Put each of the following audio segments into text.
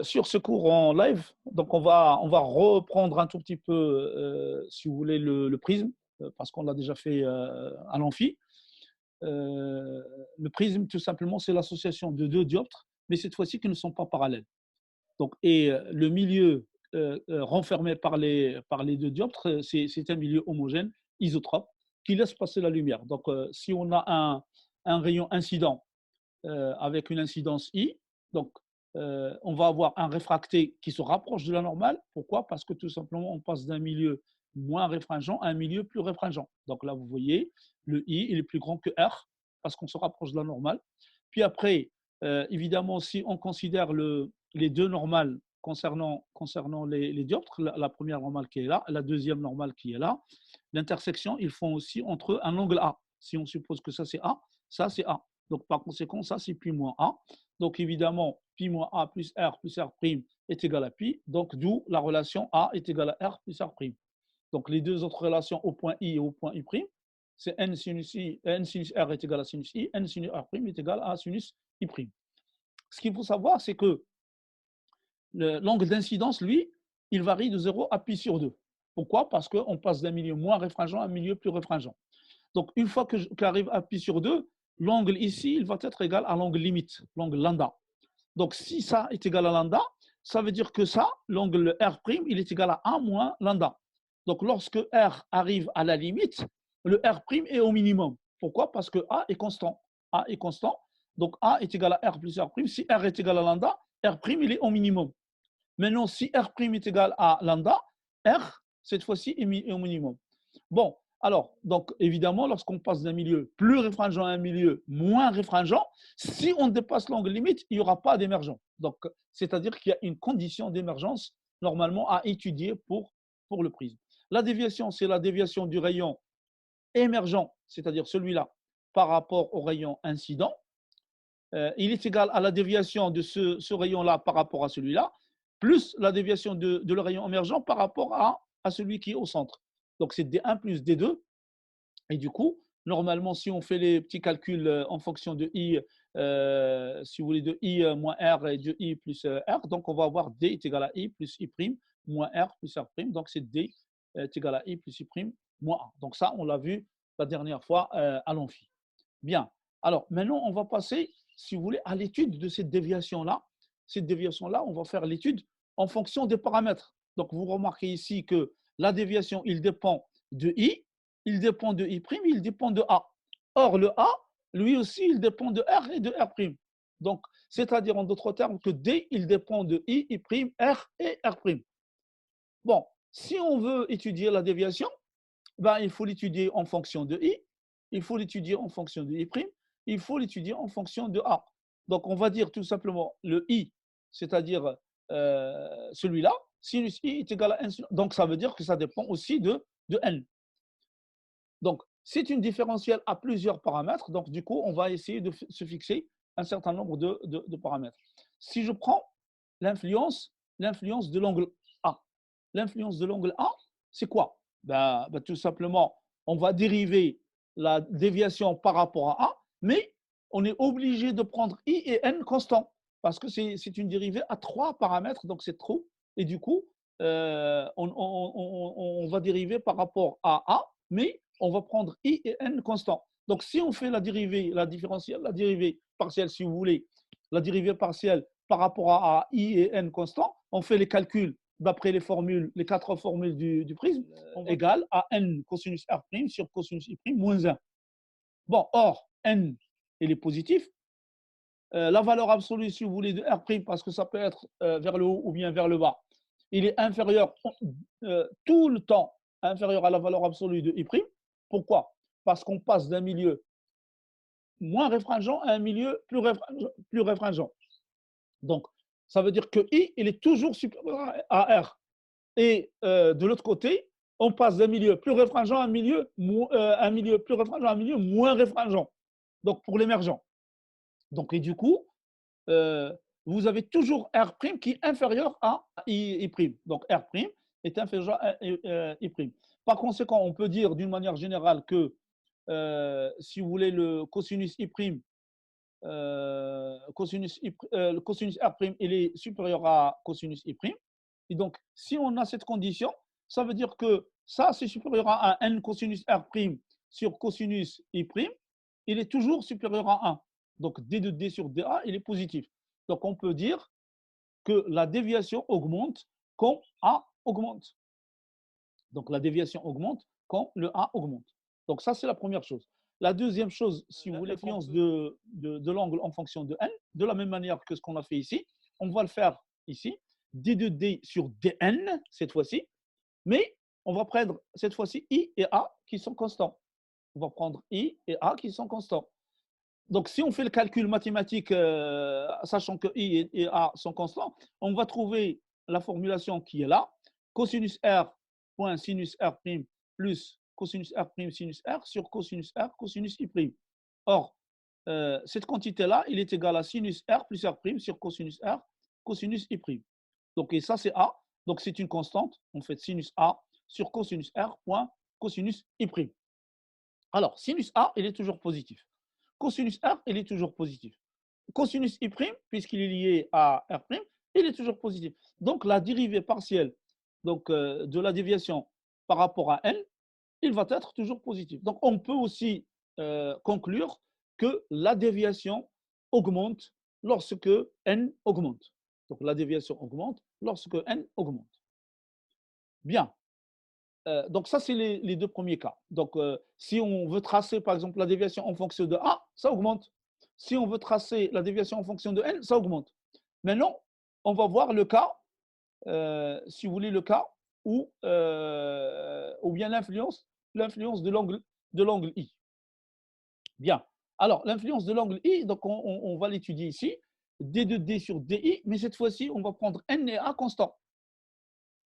Sur ce cours en live, donc on va reprendre un tout petit peu, si vous voulez, le prisme, parce qu'on l'a déjà fait à l'amphi. Le prisme, tout simplement, c'est l'association de deux dioptres, mais cette fois-ci qui ne sont pas parallèles. Donc, et le milieu renfermé par les deux dioptres, c'est un milieu homogène, isotrope, qui laisse passer la lumière. Donc, si on a un rayon incident avec une incidence I. Donc, on va avoir un réfracté qui se rapproche de la normale. Pourquoi? Parce que tout simplement, on passe d'un milieu moins réfringent à un milieu plus réfringent. Donc là, vous voyez, le I il est plus grand que R parce qu'on se rapproche de la normale. Puis après, évidemment, si on considère les deux normales concernant les dioptres, la première normale qui est là, la deuxième normale qui est là, l'intersection, ils font aussi entre eux un angle A. Si on suppose que ça c'est A, ça c'est A. Donc, par conséquent, ça, c'est pi moins A. Donc, évidemment, pi moins A plus R prime est égal à pi. Donc, d'où la relation A est égal à R plus R prime. Donc, les deux autres relations au point I et au point I prime, c'est N sinus R est égal à sinus I, N sinus R prime est égal à sinus I prime. Ce qu'il faut savoir, c'est que l'angle d'incidence, lui, il varie de 0 à pi sur 2. Pourquoi? Parce qu'on passe d'un milieu moins réfringent à un milieu plus réfringent. Donc, une fois qu'arrive à pi sur 2, l'angle ici, il va être égal à l'angle limite, l'angle lambda. Donc, si ça est égal à lambda, ça veut dire que ça, l'angle R', il est égal à 1 moins lambda. Donc, lorsque R arrive à la limite, le R' est au minimum. Pourquoi? Parce que A est constant. A est constant. Donc, A est égal à R plus R'. Si R est égal à lambda, R', il est au minimum. Maintenant, si R' est égal à lambda, R, cette fois-ci, est au minimum. Bon, alors, donc évidemment, lorsqu'on passe d'un milieu plus réfringent à un milieu moins réfringent, si on dépasse l'angle limite, il n'y aura pas d'émergence. Donc, c'est-à-dire qu'il y a une condition d'émergence normalement à étudier pour le prisme. La déviation, c'est la déviation du rayon émergent, c'est-à-dire celui-là, par rapport au rayon incident. Il est égal à la déviation de ce rayon-là par rapport à celui-là, plus la déviation de le rayon émergent par rapport à celui qui est au centre. Donc, c'est D1 plus D2. Et du coup, normalement, si on fait les petits calculs en fonction de I, si vous voulez, de I moins R et de I plus R, donc on va avoir D est égal à I plus I prime moins R plus R prime. Donc, c'est D est égal à I plus I prime moins A. Donc, ça, on l'a vu la dernière fois à l'amphi. Bien. Alors, maintenant, on va passer, si vous voulez, à l'étude de cette déviation-là. Cette déviation-là, on va faire l'étude en fonction des paramètres. Donc, vous remarquez ici que la déviation, il dépend de I, il dépend de I', il dépend de A. Or, le A, lui aussi, il dépend de R et de R'. Donc, c'est-à-dire en d'autres termes que D, il dépend de I, I', R et R'. Bon, si on veut étudier la déviation, ben, il faut l'étudier en fonction de I, il faut l'étudier en fonction de I', il faut l'étudier en fonction de A. Donc, on va dire tout simplement le I, c'est-à-dire celui-là, sinus I est égal à N. Donc, ça veut dire que ça dépend aussi de N. Donc, c'est une différentielle à plusieurs paramètres. Donc, du coup, on va essayer de se fixer un certain nombre de paramètres. Si je prends l'influence de l'angle A, l'influence de l'angle A, c'est quoi? Tout simplement, on va dériver la déviation par rapport à A, mais on est obligé de prendre I et N constants parce que c'est une dérivée à 3 paramètres, donc c'est trop. Et du coup, on va dériver par rapport à A, mais on va prendre I et N constants. Donc, si on fait la dérivée, la différentielle, la dérivée partielle, si vous voulez, la dérivée partielle par rapport à I et N constants, on fait les calculs d'après les formules, les 4 formules du prisme, égale à N cosinus R' sur cosinus I' moins 1. Bon, or, N, il est positif. La valeur absolue, si vous voulez, de R', parce que ça peut être vers le haut ou bien vers le bas, il est inférieur tout le temps, inférieur à la valeur absolue de I'. Pourquoi? Parce qu'on passe d'un milieu moins réfringent à un milieu plus réfringent. Donc, ça veut dire que I, il est toujours supérieur à R. Et de l'autre côté, on passe d'un milieu plus réfringent à un milieu plus réfringent à un milieu moins réfringent. Donc, pour l'émergent. Donc, et du coup, vous avez toujours R' qui est inférieur à I'. Donc, R' est inférieur à I'. Par conséquent, on peut dire d'une manière générale que, si vous voulez, le cosinus I', le cosinus R', il est supérieur à cosinus I'. Et donc, si on a cette condition, ça veut dire que ça, c'est supérieur à 1 n cosinus R' sur cosinus I', il est toujours supérieur à 1. Donc, D de D sur DA, il est positif. Donc, on peut dire que la déviation augmente quand A augmente. Donc, la déviation augmente quand le A augmente. Donc, ça, c'est la première chose. La deuxième chose, si vous voulez, l'influence de l'angle en fonction de n, de la même manière que ce qu'on a fait ici, on va le faire ici, d de d sur dn, cette fois-ci, mais on va prendre cette fois-ci i et a qui sont constants. On va prendre i et a qui sont constants. Donc, si on fait le calcul mathématique, sachant que i et a sont constants, on va trouver la formulation qui est là, cosinus r point sinus r' plus cosinus r' sinus r sur cosinus r cosinus i'. Or, cette quantité-là, il est égal à sinus r plus r' sur cosinus r cosinus i'. Donc, et ça, c'est a. Donc, c'est une constante. On fait sinus a sur cosinus r point cosinus i'. Alors, sinus a, il est toujours positif. Cosinus r, il est toujours positif. Cosinus i', puisqu'il est lié à r', il est toujours positif. Donc, la dérivée partielle donc, de la déviation par rapport à n, il va être toujours positif. Donc, on peut aussi conclure que la déviation augmente lorsque n augmente. Donc, la déviation augmente lorsque n augmente. Bien. Donc, ça, c'est les deux premiers cas. Donc, si on veut tracer, par exemple, la déviation en fonction de A, ça augmente. Si on veut tracer la déviation en fonction de N, ça augmente. Maintenant, on va voir le cas, si vous voulez, le cas où bien l'influence de l'angle I. Bien. Alors, l'influence de l'angle I, donc on va l'étudier ici. D de D sur DI, mais cette fois-ci, on va prendre N et A constants.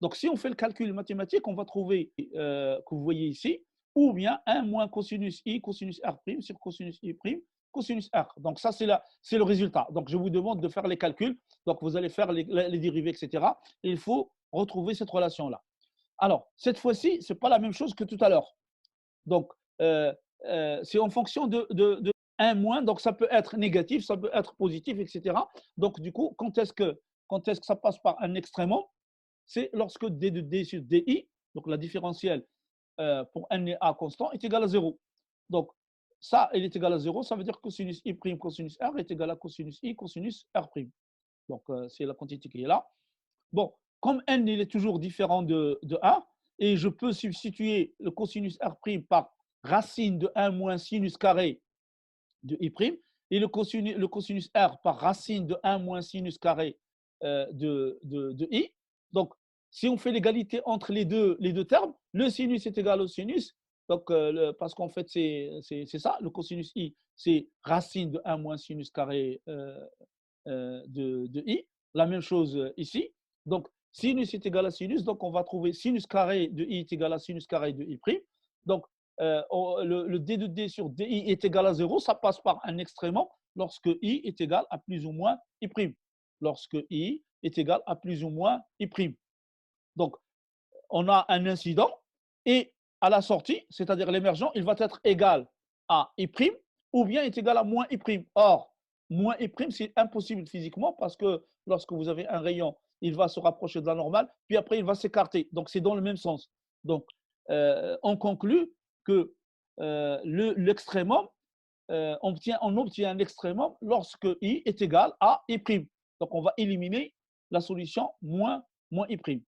Donc, si on fait le calcul mathématique, on va trouver, que vous voyez ici, ou bien 1 moins cosinus I, cosinus R' sur cosinus I', cosinus R. Donc, ça, c'est le résultat. Donc, je vous demande de faire les calculs. Donc, vous allez faire les dérivés, etc. Et il faut retrouver cette relation-là. Alors, cette fois-ci, ce n'est pas la même chose que tout à l'heure. Donc, c'est en fonction de 1 moins. Donc, ça peut être négatif, ça peut être positif, etc. Donc, du coup, quand est-ce que ça passe par un extrémum? C'est lorsque d de d sur di, donc la différentielle pour n et a constant, est égale à 0. Donc, ça, il est égal à 0, ça veut dire que cosinus i', cosinus r est égal à cosinus i, cosinus r'. Donc, c'est la quantité qui est là. Bon, comme n, il est toujours différent de 1, et je peux substituer le cosinus r' par racine de 1 moins sinus carré de i', et le cosinus r par racine de 1 moins sinus carré de i. Donc, si on fait l'égalité entre les deux termes, le sinus est égal au sinus. Donc, parce qu'en fait, c'est ça, le cosinus i, c'est racine de 1 moins sinus carré de i. La même chose ici. Donc, sinus est égal à sinus. Donc, on va trouver sinus carré de i est égal à sinus carré de i'. Donc, le d de d sur di est égal à 0, ça passe par un extrémum lorsque i est égal à plus ou moins i'. Lorsque i est égal à plus ou moins i'. Donc, on a un incident et à la sortie, c'est-à-dire l'émergent, il va être égal à i' ou bien est égal à moins i'. Or, moins i', c'est impossible physiquement parce que lorsque vous avez un rayon, il va se rapprocher de la normale, puis après, il va s'écarter. Donc, c'est dans le même sens. Donc, on conclut que l'extrémum, on obtient un extrémum lorsque i est égal à i'. Donc, on va éliminer la solution moins i'.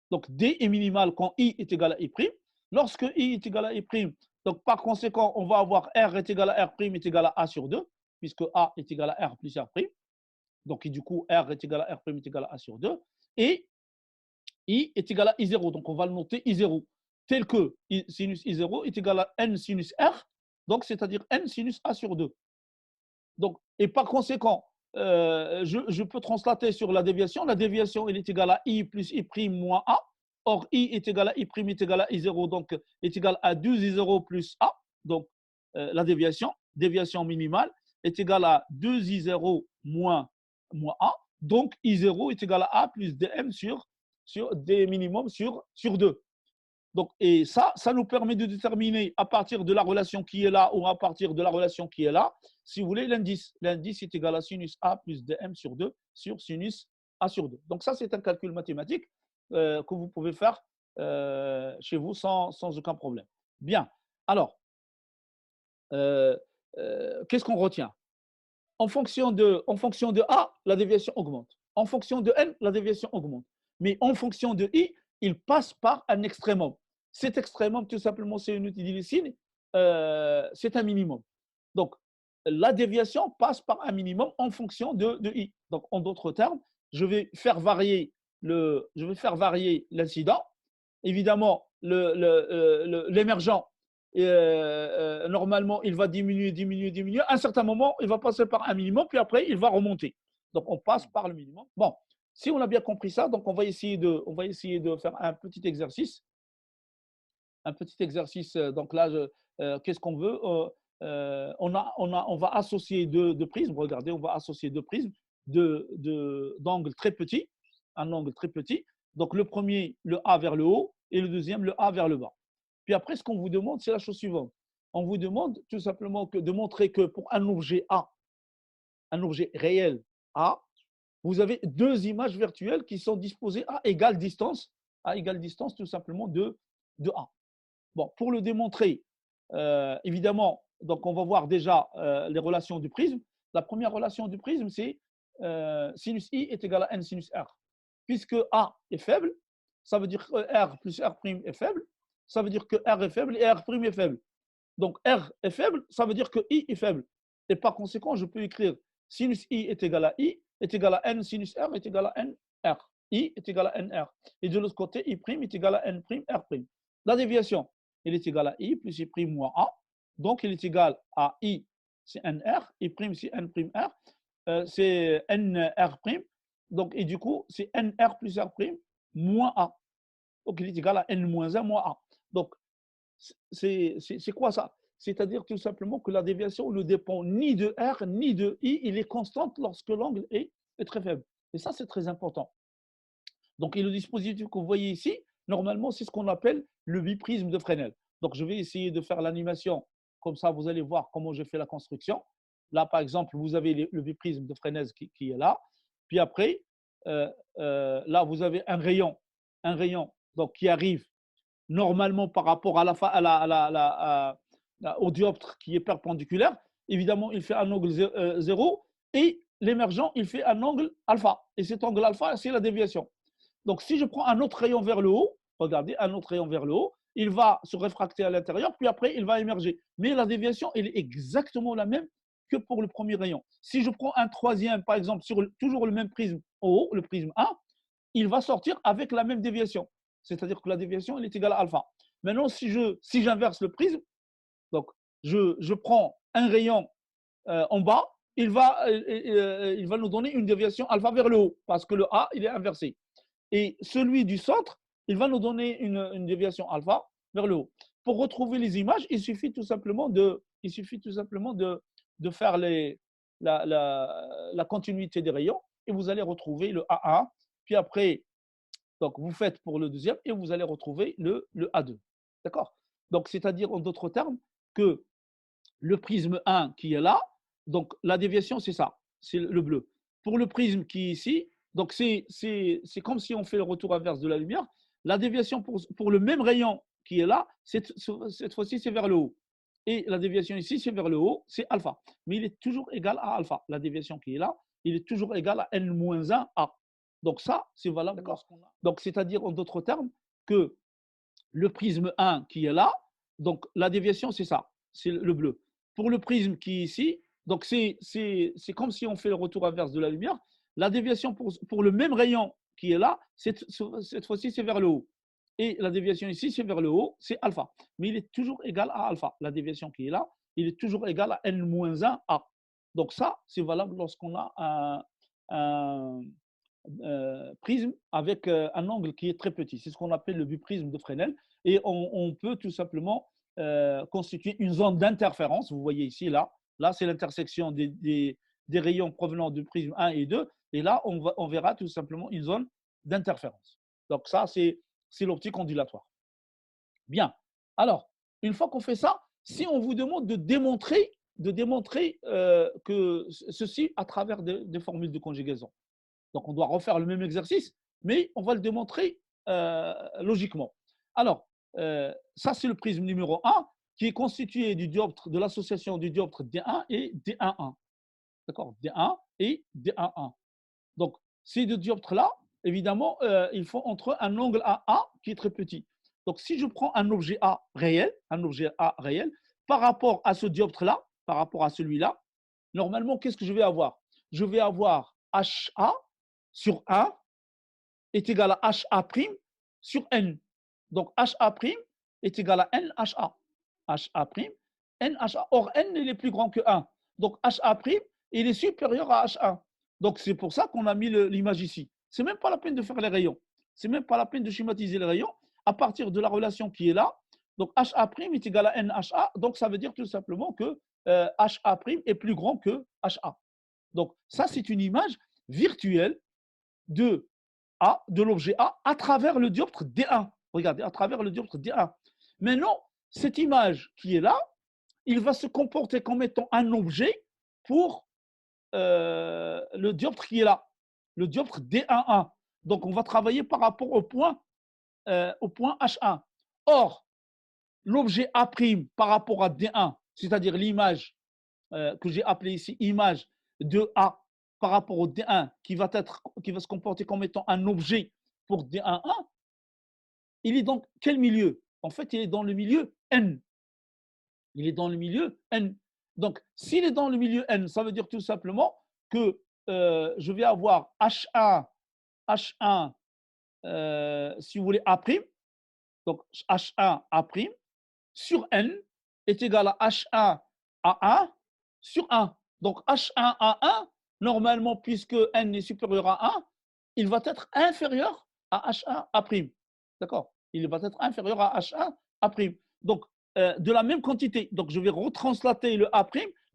Donc, d est minimal quand i est égal à i'. Lorsque i est égal à i', donc par conséquent, on va avoir r est égal à r' est égal à a sur 2, puisque a est égal à r plus r'. Donc, du coup, r est égal à r' est égal à a sur 2. Et i est égal à i0. Donc, on va le noter i0, tel que sinus i0 est égal à n sinus r, donc c'est-à-dire n sinus a sur 2. Donc, et par conséquent, je peux translater sur la déviation. La déviation, elle est égale à i plus i' moins a. Or, i est égal à i' est égal à i0, donc est égal à 2i0 plus a. Donc, la déviation minimale, est égale à 2i0 moins a. Donc, i0 est égal à a plus dm sur d minimum sur 2. Donc, et ça nous permet de déterminer à partir de la relation qui est là ou à partir de la relation qui est là, si vous voulez, l'indice. L'indice est égal à sinus A plus dm sur 2 sur sinus A sur 2. Donc, ça, c'est un calcul mathématique que vous pouvez faire chez vous sans aucun problème. Bien. Alors, qu'est-ce qu'on retient? En fonction de A, la déviation augmente. En fonction de N, la déviation augmente. Mais en fonction de I, il passe par un extrémum. Cet extrémum, tout simplement, c'est une utilisine, c'est un minimum. Donc, la déviation passe par un minimum en fonction de I. Donc, en d'autres termes, je vais faire varier l'incident. Évidemment, l'émergent, normalement, il va diminuer. À un certain moment, il va passer par un minimum, puis après, il va remonter. Donc, on passe par le minimum. Bon, si on a bien compris ça, donc on va essayer de faire un petit exercice. Un petit exercice. Donc là, qu'est-ce qu'on veut? On va associer deux prismes. Regardez, on va associer deux prismes d'angles très petits, un angle très petit. Donc, le premier, le A vers le haut, et le deuxième, le A vers le bas. Puis après, ce qu'on vous demande, c'est la chose suivante. On vous demande tout simplement de montrer que pour un objet A, un objet réel A, vous avez deux images virtuelles qui sont disposées à égale distance tout simplement de A. Bon, pour le démontrer, évidemment, donc on va voir déjà les relations du prisme. La première relation du prisme, c'est sinus I est égal à n sinus R. Puisque A est faible, ça veut dire que R plus R' est faible, ça veut dire que R est faible et R' est faible. Donc R est faible, ça veut dire que I est faible. Et par conséquent, je peux écrire sinus I est égal à I est égal à N sinus R est égal à N R. I est égal à NR. Et de l'autre côté, I' est égal à N' R'. La déviation, elle est égale à I plus I' moins A. Donc, il est égal à I, c'est NR, I', c'est N', c'est NR'. Donc, et du coup, c'est NR plus R' moins A. Donc, il est égal à N moins 1 moins A. Donc, c'est quoi ça? C'est-à-dire tout simplement que la déviation ne dépend ni de R ni de I, il est constante lorsque l'angle est très faible. Et ça, c'est très important. Donc, et le dispositif que vous voyez ici, normalement, c'est ce qu'on appelle le biprisme de Fresnel. Donc, je vais essayer de faire l'animation. Comme ça, vous allez voir comment j'ai fait la construction. Là, par exemple, vous avez le biprisme de Fresnel qui est là. Puis après, là, vous avez un rayon donc, qui arrive normalement par rapport au dioptre qui est perpendiculaire. Évidemment, il fait un angle 0 et l'émergent, il fait un angle alpha. Et cet angle alpha, c'est la déviation. Donc, si je prends un autre rayon vers le haut, regardez, un autre rayon vers le haut, il va se réfracter à l'intérieur, puis après, il va émerger. Mais la déviation, elle est exactement la même que pour le premier rayon. Si je prends un troisième, par exemple, sur toujours le même prisme en haut, le prisme A, il va sortir avec la même déviation. C'est-à-dire que la déviation, elle est égale à alpha. Maintenant, si j'inverse le prisme, donc je prends un rayon en bas, il va nous donner une déviation alpha vers le haut, parce que le A, il est inversé. Et celui du centre, il va nous donner une déviation alpha vers le haut. Pour retrouver les images, il suffit tout simplement de faire la continuité des rayons et vous allez retrouver le A1. Puis après, donc vous faites pour le deuxième et vous allez retrouver le A2. D'accord? Donc, c'est-à-dire en d'autres termes que le prisme 1 qui est là, donc la déviation, c'est ça, c'est le bleu. Pour le prisme qui est ici, donc c'est comme si on fait le retour inverse de la lumière. La déviation pour le même rayon qui est là, cette fois-ci, c'est vers le haut. Et la déviation ici, c'est vers le haut, c'est alpha. Mais il est toujours égal à alpha. La déviation qui est là, il est toujours égal à N-1 A. Donc ça, c'est valable. Donc, c'est-à-dire en d'autres termes que le prisme 1 qui est là, donc la déviation, c'est ça, c'est le bleu. Pour le prisme qui est ici, donc c'est comme si on fait le retour inverse de la lumière. La déviation pour le même rayon qui est là, cette fois-ci, c'est vers le haut. Et la déviation ici, c'est vers le haut, c'est alpha. Mais il est toujours égal à alpha. La déviation qui est là, il est toujours égal à N-1 A. Donc ça, c'est valable lorsqu'on a un prisme avec un angle qui est très petit. C'est ce qu'on appelle le biprisme de Fresnel. Et on peut tout simplement constituer une zone d'interférence. Vous voyez ici, là c'est l'intersection des rayons provenant du prisme 1 et 2. Et là, on verra tout simplement une zone d'interférence. Donc ça, c'est l'optique ondulatoire. Bien. Alors, une fois qu'on fait ça, si on vous demande de démontrer que ceci à travers des formules de conjugaison. Donc, on doit refaire le même exercice, mais on va le démontrer logiquement. Alors, ça, c'est le prisme numéro un qui est constitué du dioptre, de l'association du dioptre D1 et D11. D'accord? D1 et D11. Donc, ces deux dioptres-là, évidemment, ils font entre eux un angle AA qui est très petit. Donc, si je prends un objet A réel, par rapport à ce dioptre-là, par rapport à celui-là, normalement, qu'est-ce que je vais avoir? Je vais avoir HA sur 1 est égal à HA' sur N. Donc, HA' est égal à NHA. HA', NHA. Or, N il est plus grand que 1. Donc, HA', il est supérieur à H1. Donc, c'est pour ça qu'on a mis l'image ici. Ce n'est même pas la peine de faire les rayons. Ce n'est même pas la peine de schématiser les rayons à partir de la relation qui est là. Donc, HA' est égal à NHA. Donc, ça veut dire tout simplement que HA' est plus grand que HA. Donc, ça, c'est une image virtuelle de de l'objet A à travers le dioptre D1. Regardez, à travers le dioptre D1. Maintenant, cette image qui est là, il va se comporter comme étant un objet pour le dioptre qui est là, le dioptre D11. Donc, on va travailler par rapport au point H1. Or, l'objet A' par rapport à D1, c'est-à-dire l'image que j'ai appelée ici image de A par rapport au D1 qui va se comporter comme étant un objet pour D11, il est dans quel milieu? En fait, il est dans le milieu N. Il est dans le milieu N. Donc, s'il est dans le milieu N, ça veut dire tout simplement que je vais avoir H1, si vous voulez, A', donc H1 A' sur N est égal à H1 A1 sur 1. Donc H1 A1, normalement, puisque N est supérieur à 1, il va être inférieur à H1 A'. D'accord? Il va être inférieur à H1 A'. Donc, de la même quantité. Donc, je vais retranslater le A'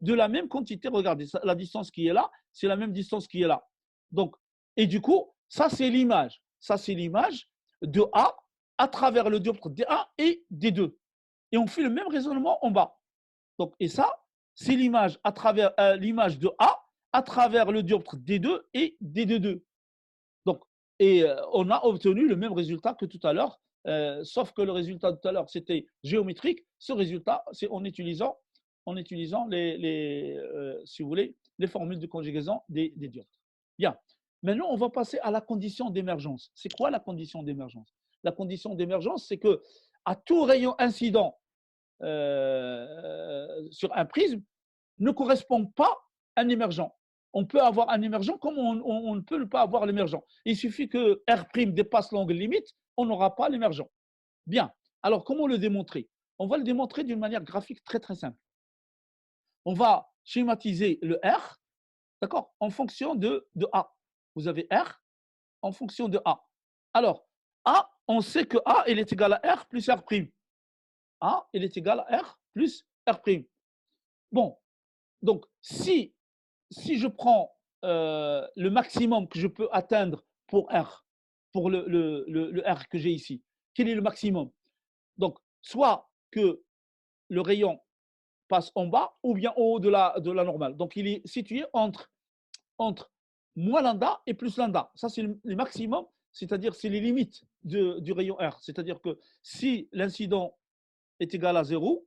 de la même quantité. Regardez, la distance qui est là, c'est la même distance qui est là. Donc, et du coup, ça, c'est l'image. Ça, c'est l'image de A à travers le dioptre D1 et D2. Et on fait le même raisonnement en bas. Donc, et ça, c'est l'image à travers l'image de A à travers le dioptre D2 et D2. Donc, et on a obtenu le même résultat que tout à l'heure, sauf que le résultat de tout à l'heure, c'était géométrique. Ce résultat, c'est en utilisant si vous voulez, les formules de conjugaison des dioptres. Bien. Maintenant, on va passer à la condition d'émergence. C'est quoi la condition d'émergence? La condition d'émergence, c'est que à tout rayon incident sur un prisme ne correspond pas à un émergent. On peut avoir un émergent comme on ne peut pas avoir l'émergent. Il suffit que R' dépasse l'angle limite, on n'aura pas l'émergent. Bien. Alors, comment le démontrer? On va le démontrer d'une manière graphique très, très simple. On va schématiser le R, d'accord, en fonction de A. Vous avez R en fonction de A. Alors, A, on sait que A, il est égal à R plus R'. A, il est égal à R plus R'. Bon, donc si je prends le maximum que je peux atteindre pour R, pour le R que j'ai ici, quel est le maximum? Donc, soit que le rayon passe en bas ou bien en haut de la normale. Donc, il est situé entre moins lambda et plus lambda. Ça, c'est le maximum, c'est-à-dire c'est les limites du rayon R. C'est-à-dire que si l'incident est égal à 0,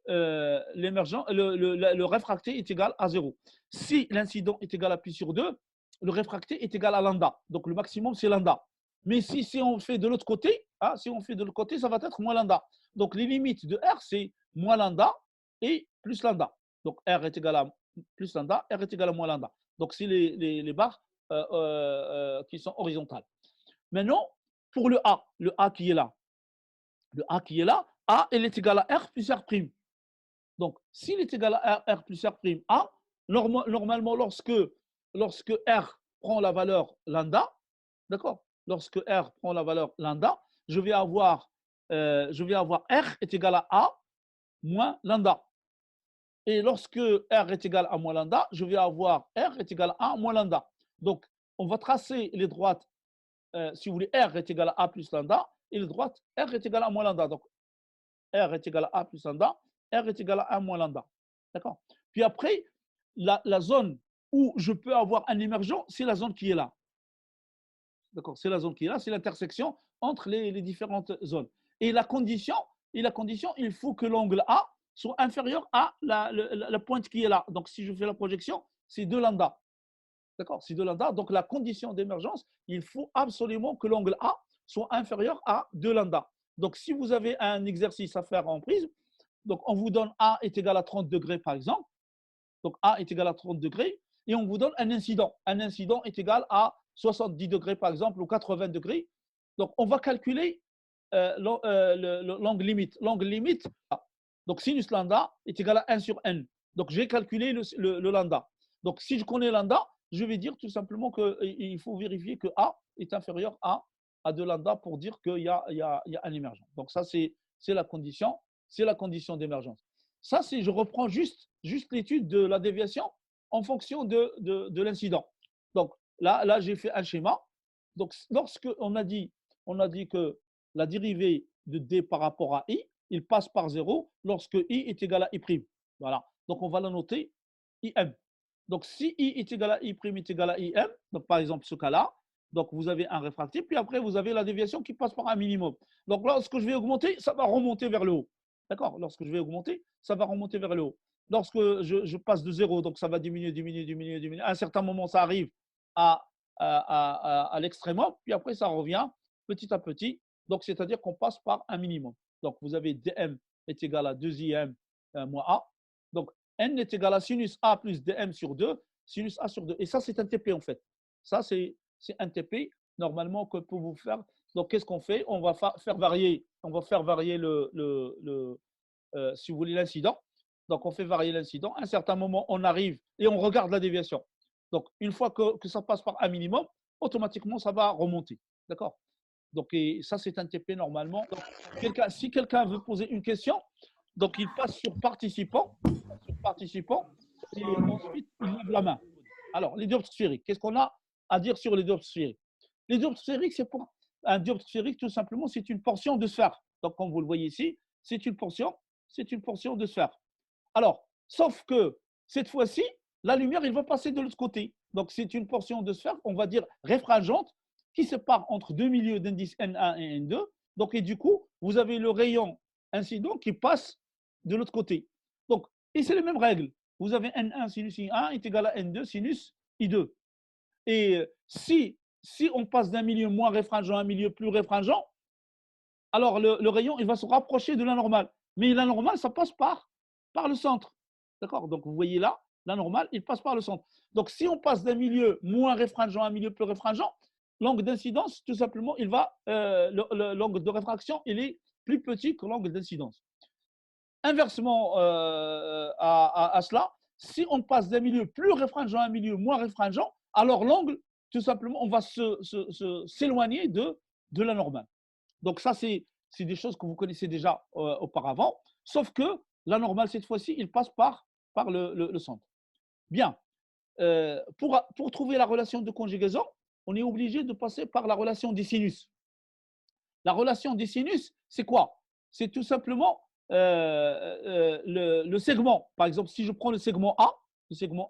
le réfracté est égal à 0. Si l'incident est égal à pi sur 2, le réfracté est égal à lambda. Donc le maximum, c'est lambda. Mais si on fait de l'autre côté, ça va être moins lambda. Donc les limites de R, c'est moins lambda et plus lambda. Donc R est égal à plus lambda, R est égal à moins lambda. Donc c'est les barres qui sont horizontales. Maintenant, pour le A qui est là, A, il est égal à R plus R'. Donc, s'il est égal à R plus R', A, normalement, lorsque R prend la valeur lambda, d'accord? Lorsque R prend la valeur lambda, je vais avoir R est égal à A moins lambda. Et lorsque R est égal à moins lambda, je vais avoir R est égal à A moins lambda. Donc, on va tracer les droites, si vous voulez, R est égal à A plus lambda, et les droites, R est égal à moins lambda. Donc, R est égal à A plus lambda, R est égal à 1 moins lambda. D'accord? Puis après, la zone où je peux avoir un émergent, c'est la zone qui est là. D'accord? C'est la zone qui est là, c'est l'intersection entre les différentes zones. Et la condition, il faut que l'angle A soit inférieur à la pointe qui est là. Donc, si je fais la projection, c'est 2 lambda. D'accord? C'est 2 lambda. Donc, la condition d'émergence, il faut absolument que l'angle A soit inférieur à 2 lambda. Donc, si vous avez un exercice à faire en prisme, donc on vous donne A est égal à 30 degrés, par exemple. Donc, A est égal à 30 degrés. Et on vous donne un incident. Un incident est égal à 70 degrés, par exemple, ou 80 degrés. Donc, on va calculer l'angle limite. L'angle limite, donc sinus lambda est égal à 1 sur n. Donc, j'ai calculé le lambda. Donc, si je connais lambda, je vais dire tout simplement qu'il faut vérifier que A est inférieur à 2 lambda pour dire qu'il y a un émergent. Donc, ça, c'est la condition d'émergence. Ça, c'est, je reprends juste l'étude de la déviation en fonction de l'incident. Donc, là j'ai fait un schéma. Donc, lorsque on a dit que la dérivée de d par rapport à i, il passe par 0 lorsque i est égal à i'. Voilà. Donc, on va la noter im. Donc, si i est égal à i' est égal à im, donc par exemple ce cas-là, donc vous avez un réfractif, puis après vous avez la déviation qui passe par un minimum. Donc, lorsque je vais augmenter, ça va remonter vers le haut. D'accord? Lorsque je vais augmenter, ça va remonter vers le haut. Lorsque je passe de 0, donc ça va diminuer. À un certain moment, ça arrive à l'extrémum, puis après, ça revient petit à petit. Donc, c'est-à-dire qu'on passe par un minimum. Donc, vous avez dm est égal à 2im moins a. Donc, n est égal à sinus a plus dm sur 2, sinus a sur 2. Et ça, c'est un TP en fait. Ça, c'est un TP normalement que pour vous faire. Donc, qu'est-ce qu'on fait? On va faire varier si vous voulez, l'incident. Donc, on fait varier l'incident. À un certain moment, on arrive et on regarde la déviation. Donc, une fois que ça passe par un minimum, automatiquement, ça va remonter. D'accord? Donc, et ça, c'est un TP normalement. Donc, si quelqu'un veut poser une question, donc il passe sur participant, et ensuite, il lève la main. Alors, les dioptres sphériques, qu'est-ce qu'on a à dire sur les dioptres sphériques? Les dioptres sphériques, c'est pour un dioptre sphérique, tout simplement, c'est une portion de sphère. Donc, comme vous le voyez ici, c'est une portion de sphère. Alors, sauf que cette fois-ci, la lumière, elle va passer de l'autre côté. Donc, c'est une portion de sphère, on va dire réfringente, qui sépare entre deux milieux d'indice N1 et N2. Donc, et du coup, vous avez le rayon incident qui passe de l'autre côté. Donc, et c'est les mêmes règles. Vous avez N1 sinus I1 est égal à N2 sinus I2. Et si on passe d'un milieu moins réfringent à un milieu plus réfringent, alors le rayon, il va se rapprocher de la normale. Mais la normale, ça passe par le centre. D'accord? Donc, vous voyez là, la normale, il passe par le centre. Donc, si on passe d'un milieu moins réfringent à un milieu plus réfringent, l'angle d'incidence, tout simplement, l'angle de réfraction, il est plus petit que l'angle d'incidence. Inversement à cela, si on passe d'un milieu plus réfringent à un milieu moins réfringent, alors l'angle, tout simplement, on va s'éloigner de la normale. Donc ça, c'est des choses que vous connaissez déjà auparavant, sauf que la normale, cette fois-ci, il passe par le centre. Bien. Pour trouver la relation de conjugaison, on est obligé de passer par la relation des sinus. La relation des sinus, c'est quoi? C'est tout simplement le segment. Par exemple, si je prends le segment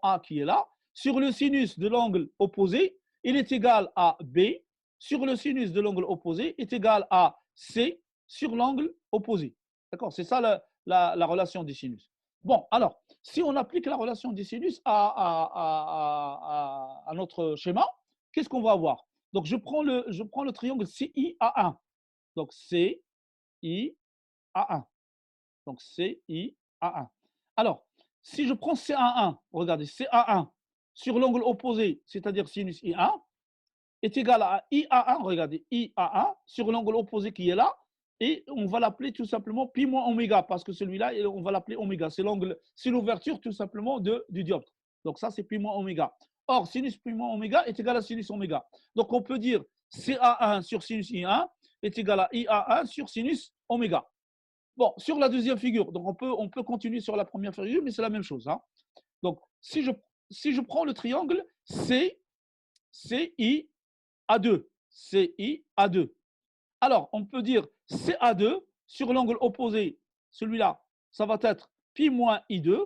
A qui est là, sur le sinus de l'angle opposé, il est égal à B, sur le sinus de l'angle opposé est égal à C sur l'angle opposé. D'accord? C'est ça la relation des sinus. Bon, alors, si on applique la relation des sinus à notre schéma, qu'est-ce qu'on va avoir? Donc, je prends le triangle CIA1. Donc, CIA1. Donc, CIA1. Alors, si je prends CA1, regardez, CA1 sur l'angle opposé, c'est-à-dire sinus I1, est égal à IA1, regardez, IA1 sur l'angle opposé qui est là, et on va l'appeler tout simplement pi moins oméga, parce que celui-là, on va l'appeler oméga. C'est l'ouverture tout simplement du dioptre. Donc ça, c'est pi moins oméga. Or, sinus pi moins oméga est égal à sinus oméga. Donc on peut dire CA1 sur sinus I1 est égal à IA1 sur sinus oméga. Bon, sur la deuxième figure, donc on peut continuer sur la première figure, mais c'est la même chose. Hein. Donc, si je prends le triangle CIA2, CIA2. Alors, on peut dire CA2 sur l'angle opposé celui-là, ça va être pi moins I2,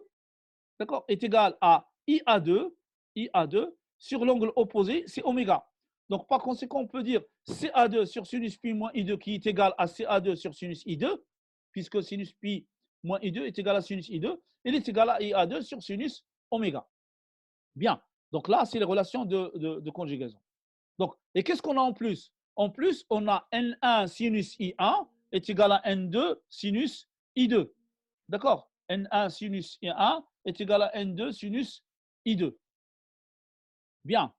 d'accord, est égal à IA2 sur l'angle opposé, c'est oméga. Donc, par conséquent, on peut dire CA2 sur sinus pi moins I2 qui est égal à CA2 sur sinus I2, puisque sinus pi moins I2 est égal à sinus I2, il est égal à IA2 sur sinus oméga. Bien. Donc là, c'est les relations de conjugaison. Donc, et qu'est-ce qu'on a en plus? En plus, on a N1 sinus I1 est égal à N2 sinus I2. D'accord? N1 sinus I1 est égal à N2 sinus I2. Bien.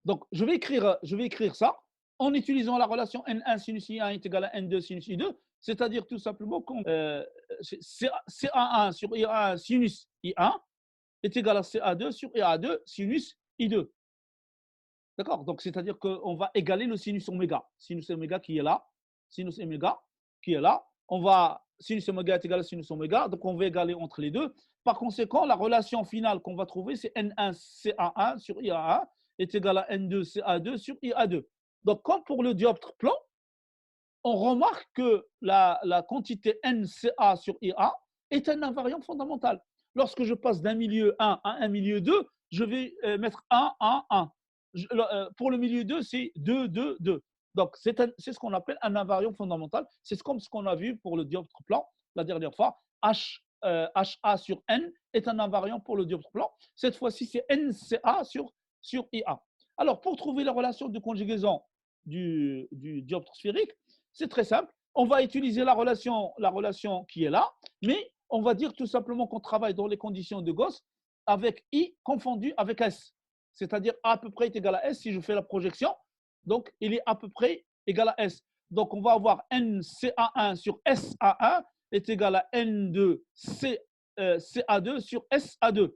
Donc, je vais écrire ça en utilisant la relation N1 sinus I1 est égal à N2 sinus I2, c'est-à-dire tout simplement qu'on CA1 sur IA1 sinus I1 est égal à CA2 sur IA2 sinus I2. D'accord? Donc, c'est-à-dire qu'on va égaler le sinus oméga. Sinus oméga qui est là. Sinus oméga qui est là. On va, sinus oméga est égal à sinus oméga. Donc, on va égaler entre les deux. Par conséquent, la relation finale qu'on va trouver, c'est N1CA1 sur IA1 est égal à N2CA2 sur IA2. Donc, comme pour le dioptre plan, on remarque que la quantité NCA sur IA est un invariant fondamental. Lorsque je passe d'un milieu 1 à un milieu 2, je vais mettre 1, 1, 1. Pour le milieu 2, c'est 2, 2, 2. Donc, c'est ce qu'on appelle un invariant fondamental. C'est comme ce qu'on a vu pour le dioptre plan la dernière fois. HA sur N est un invariant pour le dioptre plan. Cette fois-ci, c'est NCA sur IA. Alors, pour trouver la relation de conjugaison du dioptre sphérique, c'est très simple. On va utiliser la relation qui est là, mais on va dire tout simplement qu'on travaille dans les conditions de Gauss avec I confondu avec S. C'est-à-dire A à peu près est égal à S si je fais la projection. Donc, il est à peu près égal à S. Donc, on va avoir NCA1 sur SA1 est égal à N2 CA2 sur SA2.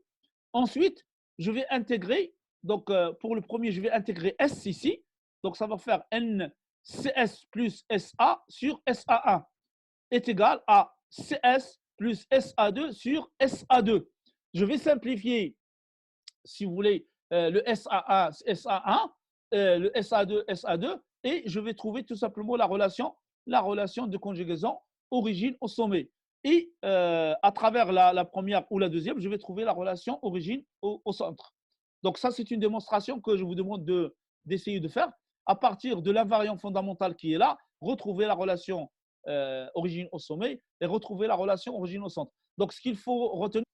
Ensuite, je vais intégrer, donc pour le premier, je vais intégrer S ici. Donc, ça va faire NCS plus SA sur SA1 est égal à CS plus SA2 sur SA2. Je vais simplifier, si vous voulez, le SA1, SA1, le SA2, SA2, et je vais trouver tout simplement la relation de conjugaison origine au sommet. Et à travers la première ou la deuxième, je vais trouver la relation origine au centre. Donc ça, c'est une démonstration que je vous demande d'essayer de faire. À partir de l'invariant fondamental qui est là, retrouver la relation origine au sommet et retrouver la relation origine au centre. Donc ce qu'il faut retenir,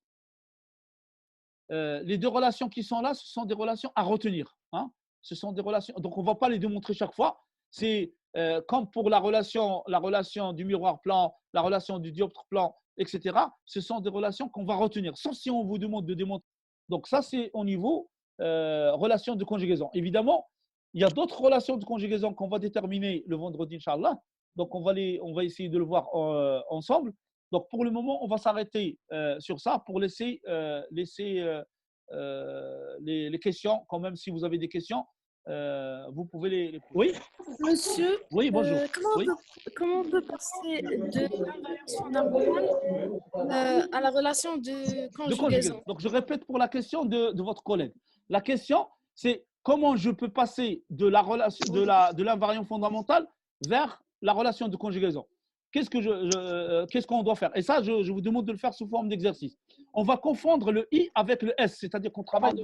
les deux relations qui sont là, ce sont des relations à retenir. Hein. Ce sont des relations. Donc, on ne va pas les démontrer chaque fois. C'est comme pour la relation du miroir plan, la relation du dioptre plan, etc. Ce sont des relations qu'on va retenir, sauf si on vous demande de démontrer. Donc, ça, c'est au niveau relation de conjugaison. Évidemment, il y a d'autres relations de conjugaison qu'on va déterminer le vendredi, Inch'Allah. Donc, on va essayer de le voir ensemble. Donc, pour le moment, on va s'arrêter sur ça pour laisser les questions. Quand même, si vous avez des questions, vous pouvez les poser. Oui. Monsieur, oui, bonjour. Comment on peut passer de l'invariance fondamentale à la relation de conjugaison? Donc, je répète pour la question de votre collègue. La question, c'est comment je peux passer de l'invariant fondamental vers la relation de conjugaison. Qu'est-ce qu'on doit faire? Et ça, je vous demande de le faire sous forme d'exercice. On va confondre le I avec le S, c'est-à-dire qu'on travaille.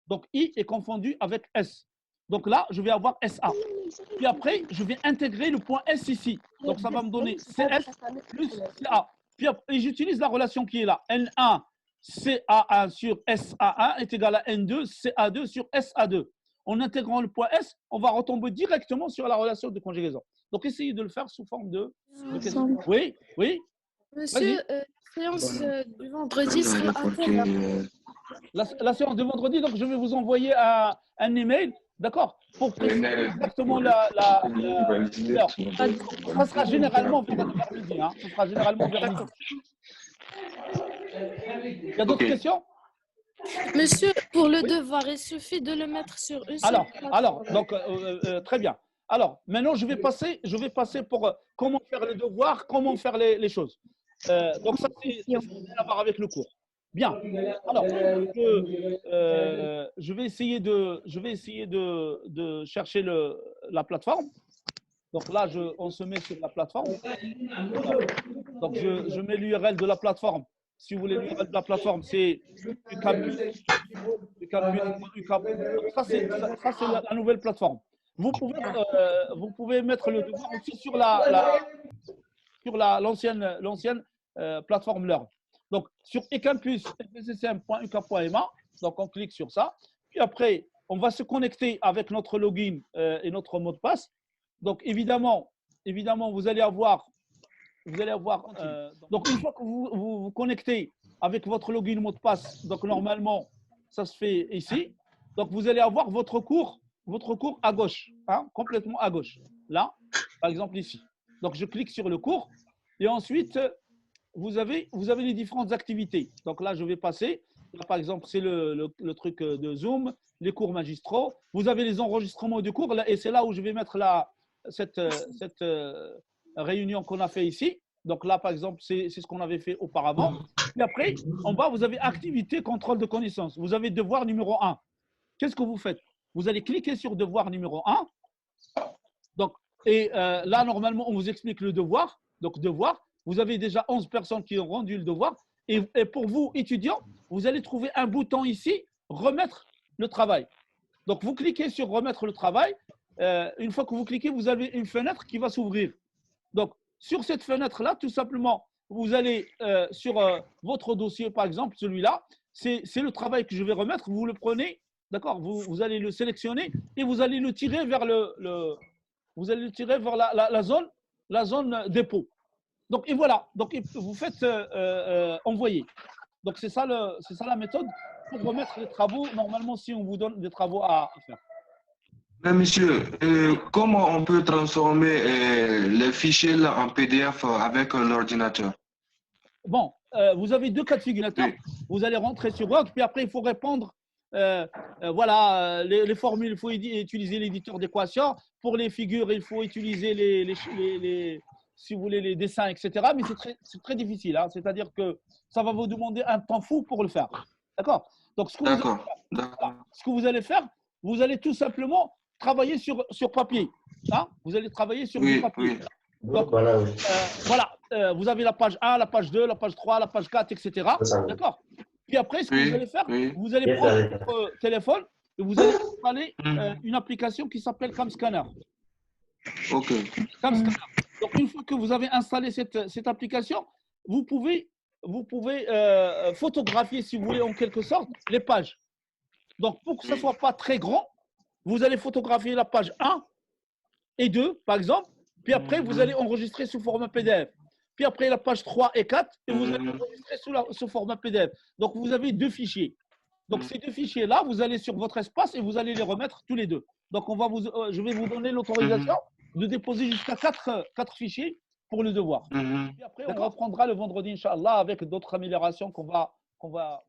Donc, I est confondu avec S. Donc là, je vais avoir SA. Puis après, je vais intégrer le point S ici. Donc, ça va me donner CS plus CA. Puis après, j'utilise la relation qui est là. N1 CA1 sur SA1 est égal à N2 CA2 sur SA2. En intégrant le point S, on va retomber directement sur la relation de conjugaison. Donc, essayez de le faire sous forme de question. Oui, oui. Monsieur, la séance du vendredi sera à quelle heure? La séance de vendredi, donc je vais vous envoyer un email, d'accord, pour préciser exactement l'heure. Ça sera généralement vers midi. Hein. Ça sera généralement vers midi. Il y a d'autres questions? Monsieur, pour le devoir, il suffit de le mettre sur une seule plateforme. Alors, donc, très bien. Alors, maintenant, je vais passer pour comment faire les devoirs, comment faire les choses. Donc, ça, c'est rien à voir avec le cours. Bien. Alors, je vais essayer de chercher la plateforme. Donc là, on se met sur la plateforme. Donc, je mets l'URL de la plateforme. Si vous voulez l'URL de la plateforme, c'est ucampus. Ça, c'est la nouvelle plateforme. Vous pouvez mettre le devoir aussi sur l'ancienne plateforme Learn. Donc, sur ecampus, fscm.ucap.ma, donc on clique sur ça. Puis après, on va se connecter avec notre login et notre mot de passe. Donc, évidemment, vous allez avoir donc, une fois que vous connectez avec votre login mot de passe, donc normalement, ça se fait ici. Donc, vous allez avoir votre cours à gauche, hein, complètement à gauche. Là, par exemple, ici. Donc, je clique sur le cours et ensuite, vous avez les différentes activités. Donc là, je vais passer. Là, par exemple, c'est le truc de Zoom, les cours magistraux. Vous avez les enregistrements du cours et c'est là où je vais mettre cette réunion qu'on a fait ici. Donc là, par exemple, c'est ce qu'on avait fait auparavant. Et après, en bas, vous avez activité, contrôle de connaissances. Vous avez devoir numéro 1. Qu'est-ce que vous faites? Vous allez cliquer sur devoir numéro 1. Donc, là, normalement, on vous explique le devoir. Donc, devoir, vous avez déjà 11 personnes qui ont rendu le devoir. Et pour vous, étudiants, vous allez trouver un bouton ici, remettre le travail. Donc, vous cliquez sur remettre le travail. Une fois que vous cliquez, vous avez une fenêtre qui va s'ouvrir. Donc, sur cette fenêtre-là, tout simplement, vous allez sur votre dossier, par exemple, celui-là, c'est le travail que je vais remettre. Vous le prenez, d'accord, vous allez le sélectionner et vous allez le tirer vers vous allez le tirer vers la zone dépôt. Donc, et voilà. Donc, vous faites envoyer. Donc, c'est ça la méthode pour remettre les travaux. Normalement, si on vous donne des travaux à faire. Mais monsieur, comment on peut transformer les fichiers là en PDF avec l'ordinateur? Bon, vous avez deux cas de figure. Oui. Vous allez rentrer sur Word, puis après, il faut répondre. Voilà, les formules, il faut utiliser l'éditeur d'équations. Pour les figures, il faut utiliser si vous voulez, les dessins, etc. Mais c'est très difficile. Hein. C'est-à-dire que ça va vous demander un temps fou pour le faire. D'accord? Donc, ce que vous allez faire, vous allez tout simplement travailler sur papier. Hein? Vous allez travailler sur du papier. Oui. Donc, voilà, vous avez la page 1, la page 2, la page 3, la page 4, etc. D'accord? Puis après, ce que vous allez faire, vous allez prendre votre téléphone et vous allez installer une application qui s'appelle CamScanner. OK. CamScanner. Donc, une fois que vous avez installé cette application, vous pouvez photographier, si vous voulez, en quelque sorte, les pages. Donc, pour que ce ne soit pas très grand, vous allez photographier la page 1 et 2, par exemple. Puis après, vous allez enregistrer sous format PDF. Puis après, la page 3 et 4, et vous allez enregistrer sous format PDF. Donc, vous avez deux fichiers. Donc, ces deux fichiers-là, vous allez sur votre espace et vous allez les remettre tous les deux. Donc, je vais vous donner l'autorisation de déposer jusqu'à 4 fichiers pour le devoir. Puis après, on reprendra le vendredi, Inch'Allah, avec d'autres améliorations qu'on va